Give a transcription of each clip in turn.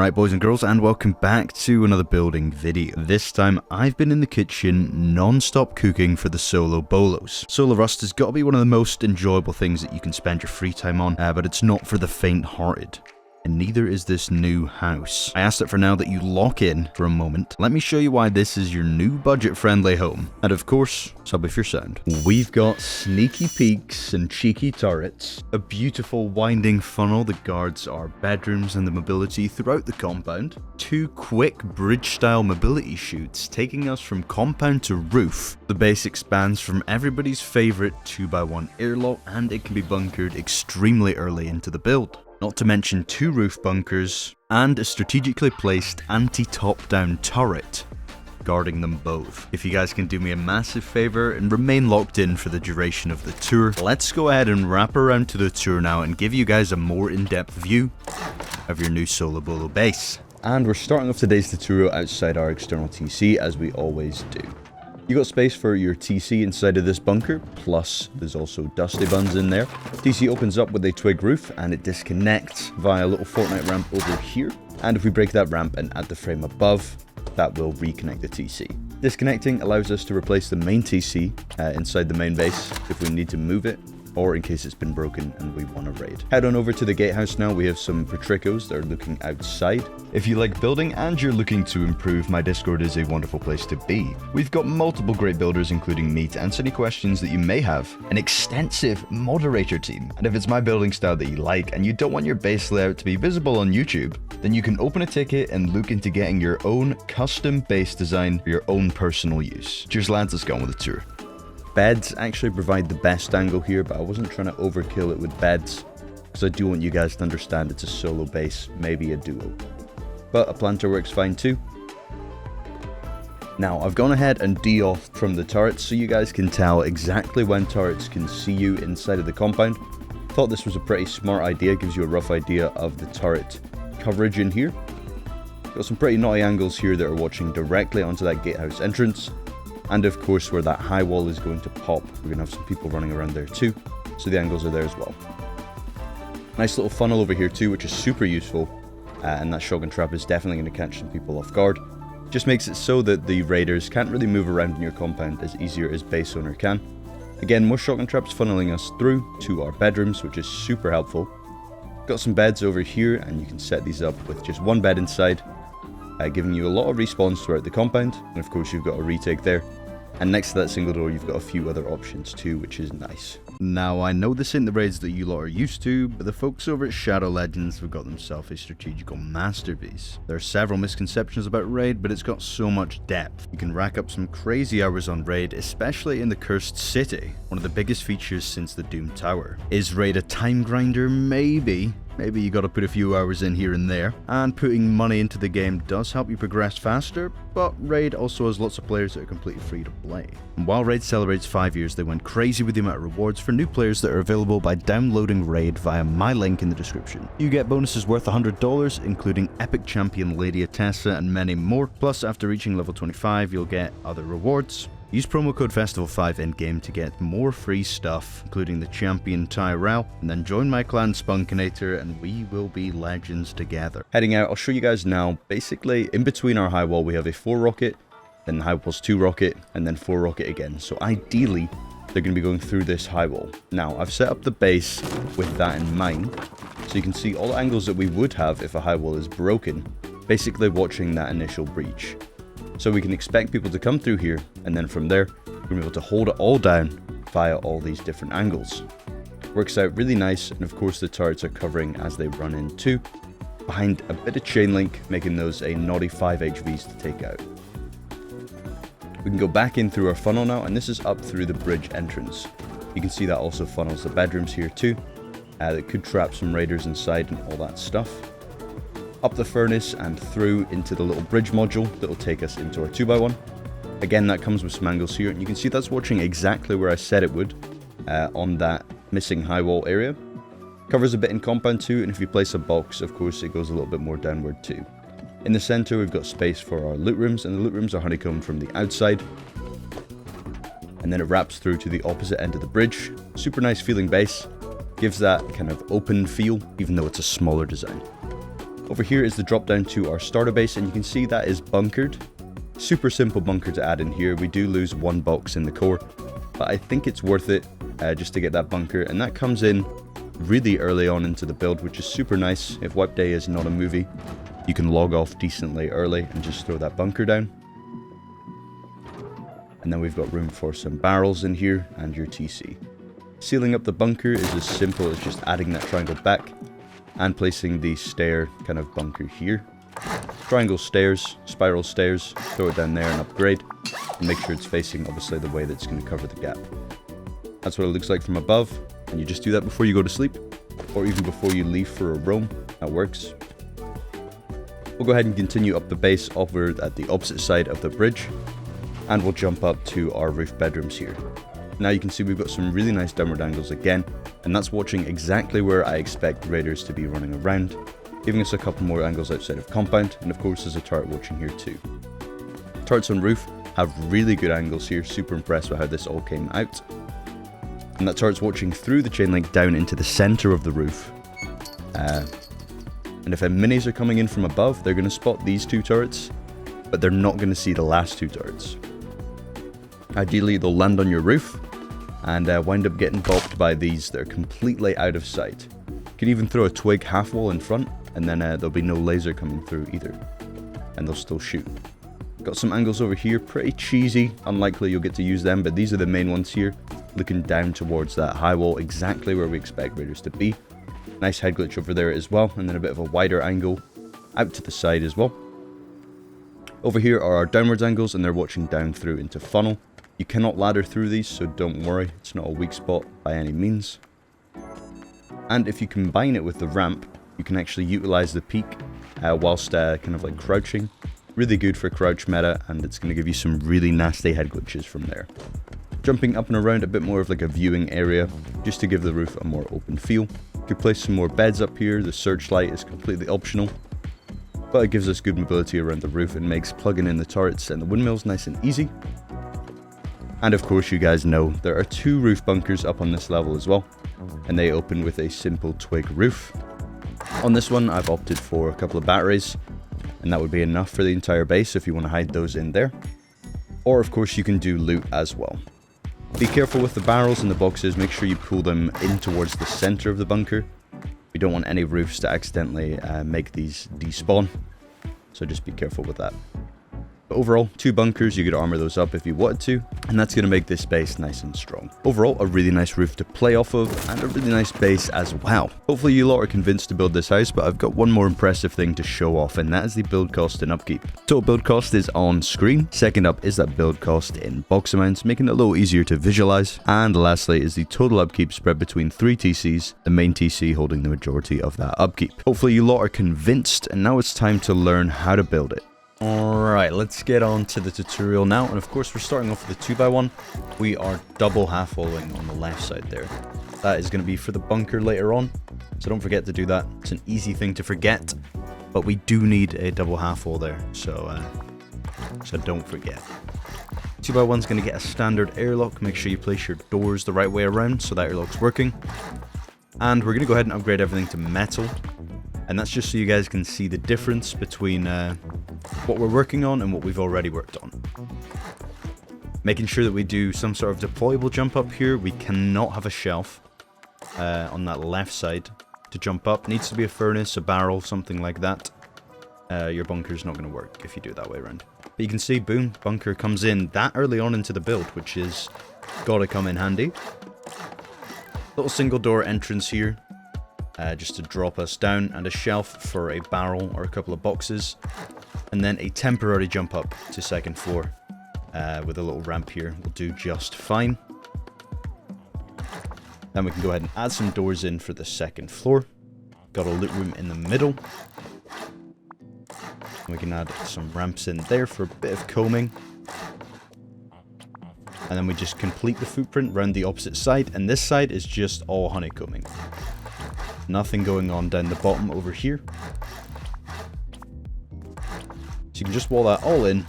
Alright boys and girls, and welcome back to another building video. This time I've been in the kitchen non-stop cooking for the Solo Bolos. Solar Rust has got to be one of the most enjoyable things that you can spend your free time on, but it's not for the faint-hearted. And neither is this new house. I asked it for now that you lock in for a moment. Let me show you why this is your new budget-friendly home. And of course, subwoofer sound. We've got sneaky peeks and cheeky turrets, a beautiful winding funnel that guards our bedrooms and the mobility throughout the compound, two quick bridge-style mobility chutes taking us from compound to roof. The base expands from everybody's favorite 2x1 airlock, and it can be bunkered extremely early into the build. Not to mention two roof bunkers, and a strategically placed anti-top-down turret, guarding them both. If you guys can do me a massive favor and remain locked in for the duration of the tour, let's go ahead and wrap around to the tour now and give you guys a more in-depth view of your new Solo Bolo base. And we're starting off today's tutorial outside our external TC, as we always do. You got space for your TC inside of this bunker, plus there's also Dusty Buns in there. TC opens up with a twig roof and it disconnects via a little Fortnite ramp over here. And if we break that ramp and add the frame above, that will reconnect the TC. Disconnecting allows us to replace the main TC inside the main base if we need to move it, or in case it's been broken and we want to raid. Head on over to the gatehouse now. We have some Patricos that are looking outside. If you like building and you're looking to improve, my Discord is a wonderful place to be. We've got multiple great builders, including me, to answer any questions that you may have, an extensive moderator team, and if it's my building style that you like and you don't want your base layout to be visible on YouTube, then you can open a ticket and look into getting your own custom base design for your own personal use. Cheers lads, let's go on with the tour. Beds actually provide the best angle here, but I wasn't trying to overkill it with beds, because I do want you guys to understand it's a solo base, maybe a duo. But a planter works fine too. Now, I've gone ahead and de-offed from the turrets so you guys can tell exactly when turrets can see you inside of the compound. Thought this was a pretty smart idea, gives you a rough idea of the turret coverage in here. Got some pretty naughty angles here that are watching directly onto that gatehouse entrance. And of course, where that high wall is going to pop, we're going to have some people running around there too, so the angles are there as well. Nice little funnel over here too, which is super useful, and that shotgun trap is definitely going to catch some people off guard. Just makes it so that the raiders can't really move around in your compound as easier as base owner can. Again, more shotgun traps funneling us through to our bedrooms, which is super helpful. Got some beds over here, and you can set these up with just one bed inside, giving you a lot of respawns throughout the compound, and of course you've got a retake there. And next to that single door, you've got a few other options too, which is nice. Now, I know this ain't the raids that you lot are used to, but the folks over at Shadow Legends have got themselves a strategical masterpiece. There are several misconceptions about raid, but it's got so much depth. You can rack up some crazy hours on raid, especially in the Cursed City, one of the biggest features since the Doom Tower. Is raid a time grinder? Maybe. Maybe you gotta put a few hours in here and there, and putting money into the game does help you progress faster, but Raid also has lots of players that are completely free to play. And while Raid celebrates 5 years, they went crazy with the amount of rewards for new players that are available by downloading Raid via my link in the description. You get bonuses worth $100, including Epic Champion Lady Atessa and many more, plus after reaching level 25 you'll get other rewards. Use promo code Festival5 in-game to get more free stuff, including the Champion Tyrell, and then join my clan Spunkinator and we will be legends together. Heading out, I'll show you guys now. Basically, in between our high wall we have a 4 rocket, then high wall's 2 rocket, and then 4 rocket again. So ideally, they're going to be going through this high wall. Now, I've set up the base with that in mind, so you can see all the angles that we would have if a high wall is broken, basically watching that initial breach. So we can expect people to come through here, and then from there, we're going to be able to hold it all down via all these different angles. Works out really nice, and of course the turrets are covering as they run in too, behind a bit of chain link, making those a naughty 5 HVs to take out. We can go back in through our funnel now, and this is up through the bridge entrance. You can see that also funnels the bedrooms here too, that could trap some raiders inside and all that stuff. Up the furnace and through into the little bridge module that will take us into our 2x1. Again, that comes with some angles here, and you can see that's watching exactly where I said it would, on that missing high wall area. Covers a bit in compound too, and if you place a box, of course it goes a little bit more downward too. In the center, we've got space for our loot rooms, and the loot rooms are honeycombed from the outside. And then it wraps through to the opposite end of the bridge. Super nice feeling base. Gives that kind of open feel, even though it's a smaller design. Over here is the drop down to our starter base, and you can see that is bunkered. Super simple bunker to add in here. We do lose one box in the core, but I think it's worth it just to get that bunker, and that comes in really early on into the build, which is super nice. If wipe day is not a movie, you can log off decently early and just throw that bunker down. And then we've got room for some barrels in here and your TC. Sealing up the bunker is as simple as just adding that triangle back and placing the stair kind of bunker here. Triangle stairs, spiral stairs, throw it down there and upgrade. And make sure it's facing obviously the way that's going to cover the gap. That's what it looks like from above, and you just do that before you go to sleep, or even before you leave for a roam. That works. We'll go ahead and continue up the base over at the opposite side of the bridge, and we'll jump up to our roof bedrooms here. Now you can see we've got some really nice downward angles again, and that's watching exactly where I expect raiders to be running around, giving us a couple more angles outside of compound, and of course there's a turret watching here too. Turrets on roof have really good angles here, super impressed with how this all came out. And that turret's watching through the chain link down into the center of the roof. And if minis are coming in from above, they're going to spot these two turrets, but they're not going to see the last two turrets. Ideally, they'll land on your roof and wind up getting bopped by these that are completely out of sight. You can even throw a twig half wall in front, and then there'll be no laser coming through either, and they'll still shoot. Got some angles over here, pretty cheesy, unlikely you'll get to use them, but these are the main ones here, looking down towards that high wall, exactly where we expect raiders to be. Nice head glitch over there as well, and then a bit of a wider angle out to the side as well. Over here are our downwards angles, and they're watching down through into funnel. You cannot ladder through these, so don't worry, it's not a weak spot by any means. And if you combine it with the ramp, you can actually utilize the peak whilst kind of like crouching. Really good for crouch meta, and it's going to give you some really nasty head glitches from there. Jumping up and around a bit more of like a viewing area, just to give the roof a more open feel. You could place some more beds up here. The searchlight is completely optional, but it gives us good mobility around the roof and makes plugging in the turrets and the windmills nice and easy. And of course, you guys know there are two roof bunkers up on this level as well, and they open with a simple twig roof. On this one, I've opted for a couple of batteries, and that would be enough for the entire base if you want to hide those in there. Or of course, you can do loot as well. Be careful with the barrels and the boxes, make sure you pull them in towards the center of the bunker. We don't want any roofs to accidentally make these despawn, so just be careful with that. But overall, two bunkers, you could armor those up if you wanted to, and that's going to make this base nice and strong. Overall, a really nice roof to play off of, and a really nice base as well. Hopefully you lot are convinced to build this house, but I've got one more impressive thing to show off, and that is the build cost and upkeep. Total build cost is on screen. Second up is that build cost in box amounts, making it a little easier to visualize. And lastly is the total upkeep spread between 3 TCs, the main TC holding the majority of that upkeep. Hopefully you lot are convinced, and now it's time to learn how to build it. Alright, let's get on to the tutorial now, and of course we're starting off with a 2x1. We are double half-walling on the left side there. That is going to be for the bunker later on, so don't forget to do that. It's an easy thing to forget, but we do need a double half-wall there, so don't forget. 2x1's going to get a standard airlock. Make sure you place your doors the right way around so that airlock's working. And we're going to go ahead and upgrade everything to metal. And that's just so you guys can see the difference between what we're working on and what we've already worked on. Making sure that we do some sort of deployable jump up here. We cannot have a shelf on that left side to jump up. Needs to be a furnace, a barrel, something like that. Your bunker's not going to work if you do it that way around. But you can see, boom, bunker comes in that early on into the build, which is gotta come in handy. Little single door entrance here. Just to drop us down, and a shelf for a barrel or a couple of boxes, and then a temporary jump up to second floor with a little ramp here will do just fine. Then we can go ahead and add some doors in for the second floor. Got a loot room in the middle. We can add some ramps in there for a bit of combing. And then we just complete the footprint around the opposite side, and this side is just all honeycombing. Nothing going on down the bottom over here. So you can just wall that all in,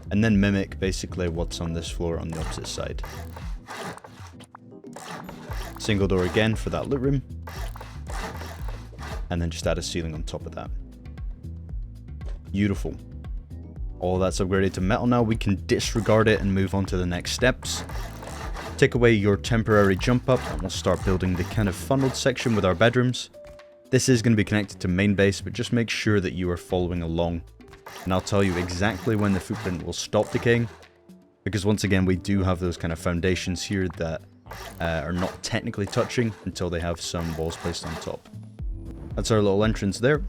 and then mimic basically what's on this floor on the opposite side. Single door again for that loot room. and then just add a ceiling on top of that. Beautiful. All that's upgraded to metal now. We can disregard it and move on to the next steps. Take away your temporary jump up and we'll start building the kind of funneled section with our bedrooms. This is going to be connected to Mainbase, but just make sure that you are following along. And I'll tell you exactly when the footprint will stop decaying. Because once again, we do have those kind of foundations here that are not technically touching until they have some walls placed on top. That's our little entrance there.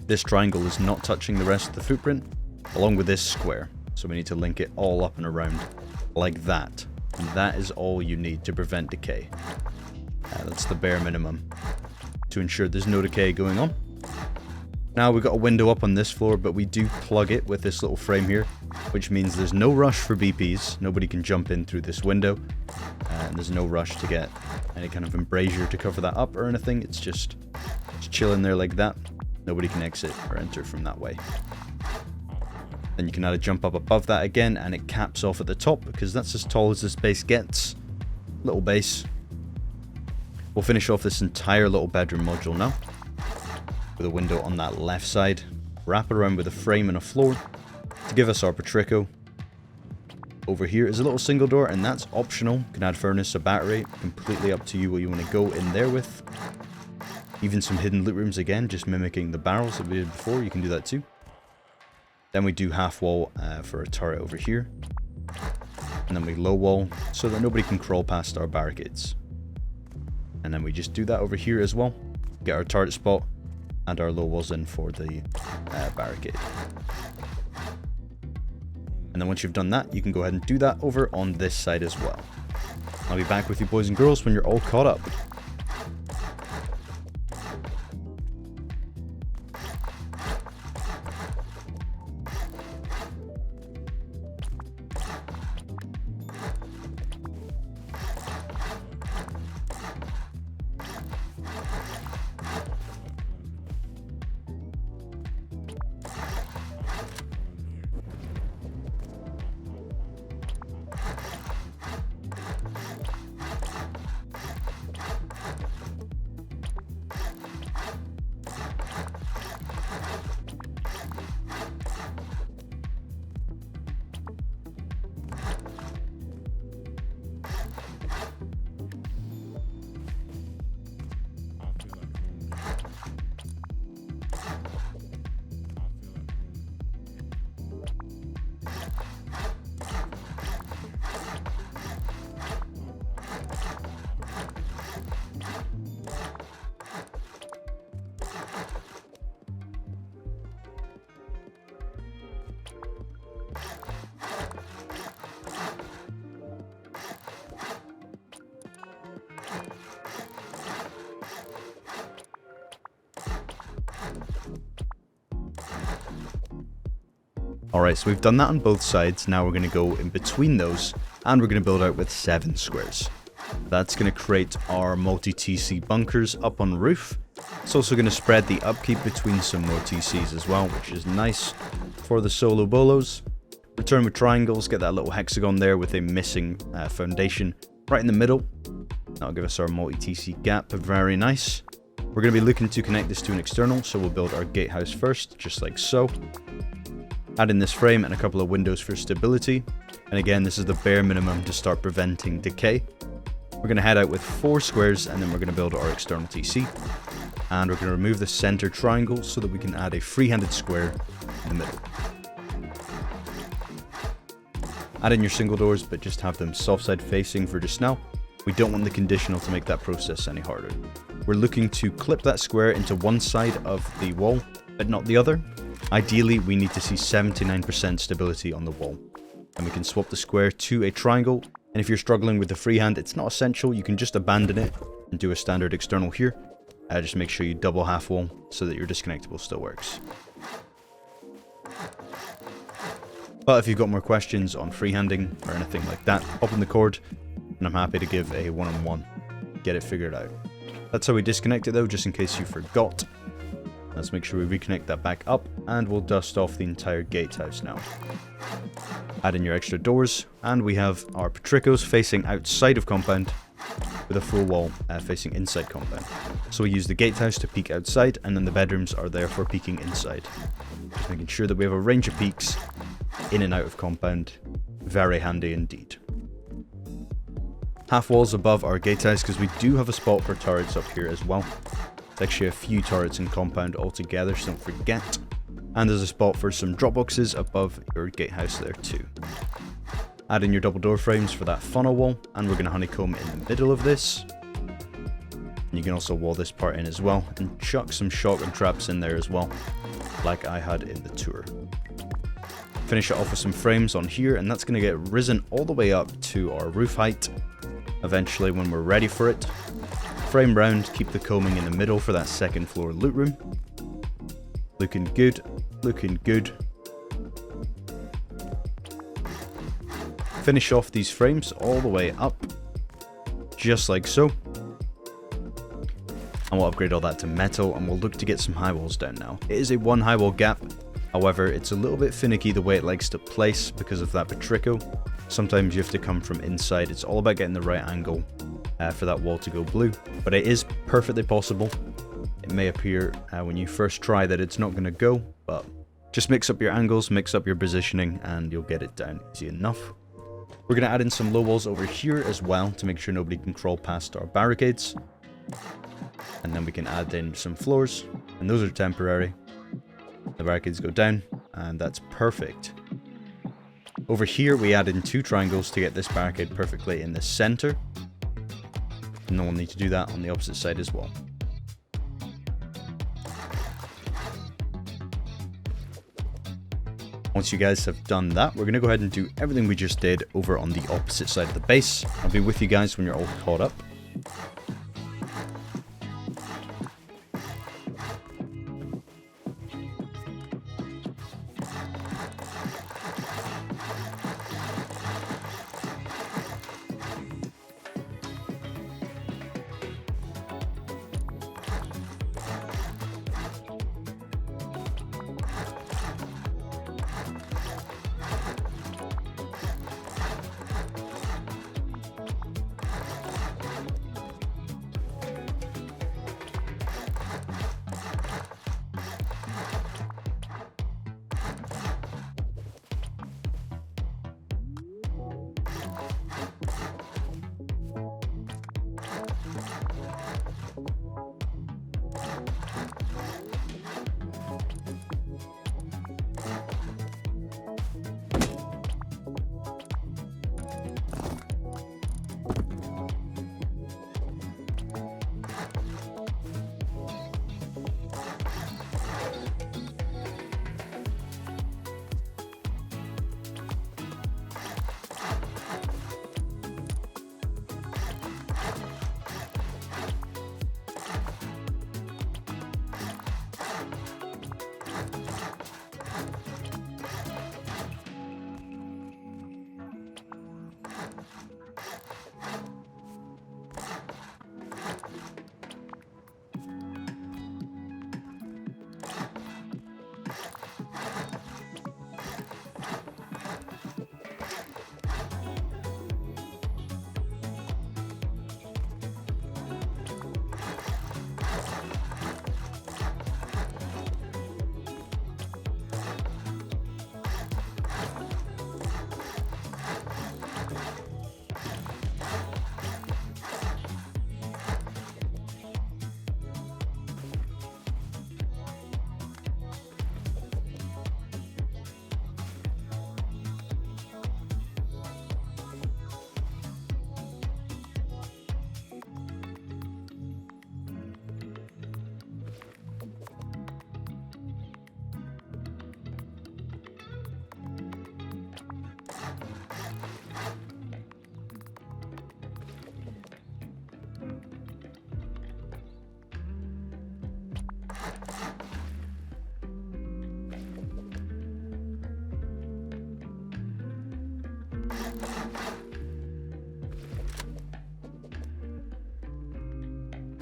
This triangle is not touching the rest of the footprint, along with this square. So we need to link it all up and around like that. And that is all you need to prevent decay. That's the bare minimum to ensure there's no decay going on. Now we've got a window up on this floor, but we do plug it with this little frame here, which means there's no rush for BPs. Nobody can jump in through this window. And there's no rush to get any kind of embrasure to cover that up or anything. It's just chilling there like that. Nobody can exit or enter from that way. Then you can add a jump up above that again, and it caps off at the top because that's as tall as this base gets. Little base. We'll finish off this entire little bedroom module now with a window on that left side. Wrap it around with a frame and a floor to give us our Patrico. Over here is a little single door, and that's optional. You can add furnace or battery. Completely up to you what you want to go in there with. Even some hidden loot rooms again, just mimicking the barrels that we did before. You can do that too. Then we do half wall for a turret over here. And then we low wall so that nobody can crawl past our barricades. And then we just do that over here as well. Get our turret spot and our low walls in for the barricade. And then once you've done that, you can go ahead and do that over on this side as well. I'll be back with you boys and girls when you're all caught up. Alright, so we've done that on both sides. Now we're going to go in between those, and we're going to build out with 7 squares. That's going to create our multi-TC bunkers up on roof. It's also going to spread the upkeep between some more TCs as well, which is nice for the solo bolos. Return with triangles, get that little hexagon there with a missing foundation right in the middle. That'll give us our multi-TC gap, very nice. We're going to be looking to connect this to an external, so we'll build our gatehouse first, just like so. Add in this frame and a couple of windows for stability. And again, this is the bare minimum to start preventing decay. We're going to head out with 4 squares, and then we're going to build our external TC. And we're going to remove the center triangle so that we can add a free-handed square in the middle. Add in your single doors, but just have them soft side facing for just now. We don't want the conditional to make that process any harder. We're looking to clip that square into one side of the wall, but not the other. Ideally, we need to see 79% stability on the wall. And we can swap the square to a triangle. And if you're struggling with the freehand, it's not essential. You can just abandon it and do a standard external here. Just make sure you double half wall so that your disconnectable still works. But if you've got more questions on freehanding or anything like that, hop in the cord and I'm happy to give a one-on-one. Get it figured out. That's how we disconnect it though, just in case you forgot. Let's make sure we reconnect that back up, and we'll dust off the entire gatehouse now. Add in your extra doors, and we have our Patricos facing outside of compound. with a full wall facing inside compound. So we use the gatehouse to peek outside, and then the bedrooms are there for peeking inside. Just making sure that we have a range of peeks in and out of compound. Very handy indeed. Half walls above our gatehouse, because we do have a spot for turrets up here as well. It's actually a few turrets in compound altogether, so don't forget. And there's a spot for some drop boxes above your gatehouse there too. Add in your double door frames for that funnel wall, and we're going to honeycomb in the middle of this. And you can also wall this part in as well, and chuck some shotgun traps in there as well, like I had in the tour. Finish it off with some frames on here, and that's going to get risen all the way up to our roof height, eventually when we're ready for it. Frame round, keep the combing in the middle for that second floor loot room. Looking good, looking good. Finish off these frames all the way up, just like so. And we'll upgrade all that to metal, and we'll look to get some high walls down now. It is a one high wall gap, however, it's a little bit finicky the way it likes to place because of that Patrico. Sometimes you have to come from inside. It's all about getting the right angle for that wall to go blue, but it is perfectly possible. It may appear when you first try that it's not going to go, but just mix up your angles, mix up your positioning, and you'll get it down easy enough. We're going to add in some low walls over here as well to make sure nobody can crawl past our barricades. And then we can add in some floors, and those are temporary. The barricades go down, and that's perfect. Over here we add in 2 triangles to get this barricade perfectly in the center. And then we'll need to do that on the opposite side as well. Once you guys have done that, we're going to go ahead and do everything we just did over on the opposite side of the base. I'll be with you guys when you're all caught up.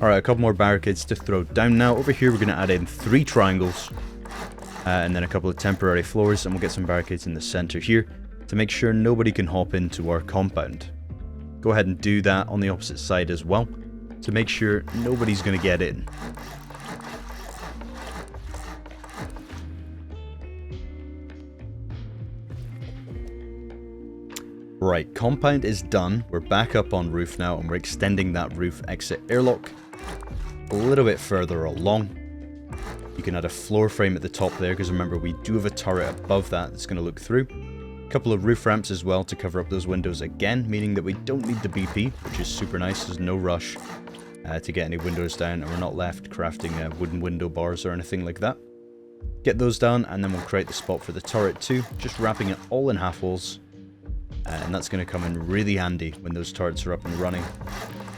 Alright, a couple more barricades to throw down now. Over here we're going to add in 3 triangles. And then a couple of temporary floors, and we'll get some barricades in the center here to make sure nobody can hop into our compound. go ahead and do that on the opposite side as well, to make sure nobody's going to get in. Right, compound is done. We're back up on roof now, and we're extending that roof exit airlock a little bit further along. You can add a floor frame at the top there, because remember, we do have a turret above that that's going to look through. A couple of roof ramps as well to cover up those windows again, meaning that we don't need the BP, which is super nice. There's no rush to get any windows down, and we're not left crafting wooden window bars or anything like that. Get those down, and then we'll create the spot for the turret too, just wrapping it all in half walls. And that's going to come in really handy when those turrets are up and running.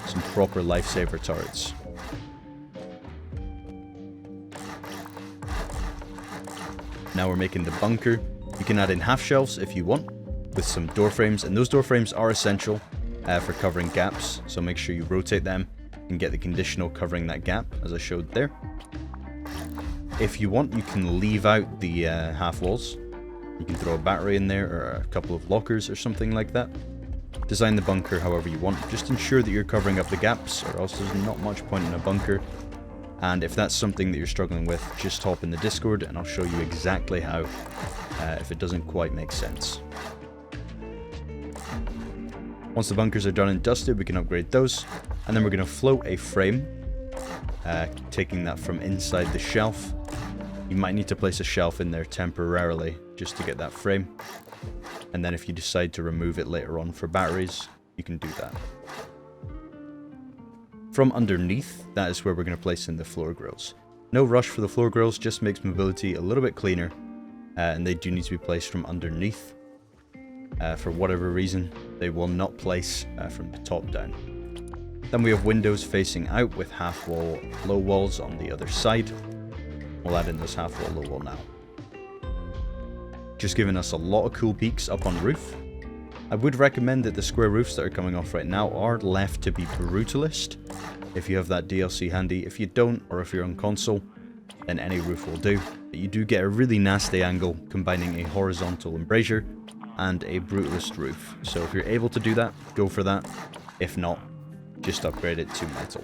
Some proper lifesaver turrets. Now we're making the bunker. You can add in half shelves if you want, with some door frames, and those door frames are essential for covering gaps, so make sure you rotate them and get the conditional covering that gap, as I showed there. If you want, you can leave out the half walls. You can throw a battery in there, or a couple of lockers or something like that. Design the bunker however you want, just ensure that you're covering up the gaps, or else there's not much point in a bunker. And if that's something that you're struggling with, just hop in the Discord and I'll show you exactly how, if it doesn't quite make sense. Once the bunkers are done and dusted, we can upgrade those, and then we're going to float a frame, taking that from inside the shelf. You might need to place a shelf in there temporarily just to get that frame, and then if you decide to remove it later on for batteries, you can do that. From underneath, that is where we're going to place in the floor grills. No rush for the floor grills, just makes mobility a little bit cleaner, and they do need to be placed from underneath. For whatever reason, they will not place from the top down. Then we have windows facing out with half wall low walls on the other side. We'll add in those half wall low wall now. Just giving us a lot of cool peaks up on roof. I would recommend that the square roofs that are coming off right now are left to be brutalist, if you have that DLC handy. If you don't, or if you're on console, then any roof will do. But you do get a really nasty angle combining a horizontal embrasure and a brutalist roof. So if you're able to do that, go for that. If not, just upgrade it to metal.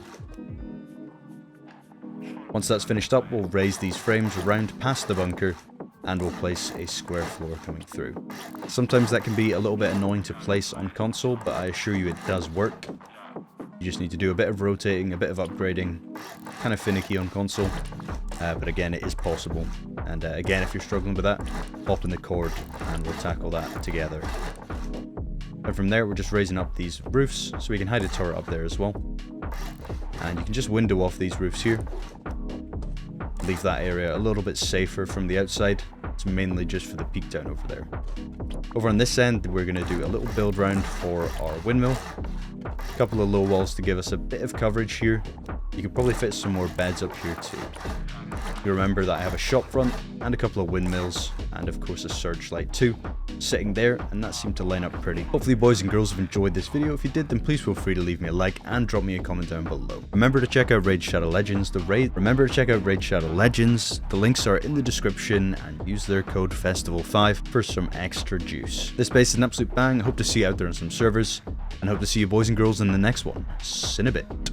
Once that's finished up, we'll raise these frames around past the bunker, and we'll place a square floor coming through. Sometimes that can be a little bit annoying to place on console, but I assure you it does work. You just need to do a bit of rotating, a bit of upgrading, kind of finicky on console, but again, it is possible. And again, if you're struggling with that, hop in the cord and we'll tackle that together. And from there, we're just raising up these roofs, so we can hide a turret up there as well. And you can just window off these roofs here. Leave that area a little bit safer from the outside. It's mainly just for the peak down over there. Over on this end, we're going to do a little build round for our windmill. A couple of low walls to give us a bit of coverage here. You could probably fit some more beds up here too. You remember that I have a shop front and a couple of windmills, and of course a searchlight too, sitting there, and that seemed to line up pretty. Hopefully boys and girls have enjoyed this video. If you did, then please feel free to leave me a like and drop me a comment down below. Remember to check out Raid Shadow Legends. The links are in the description, and use their code Festival5 for some extra juice. This base is an absolute bang. I hope to see you out there on some servers, and hope to see you boys and girls in the next one. See you in a bit.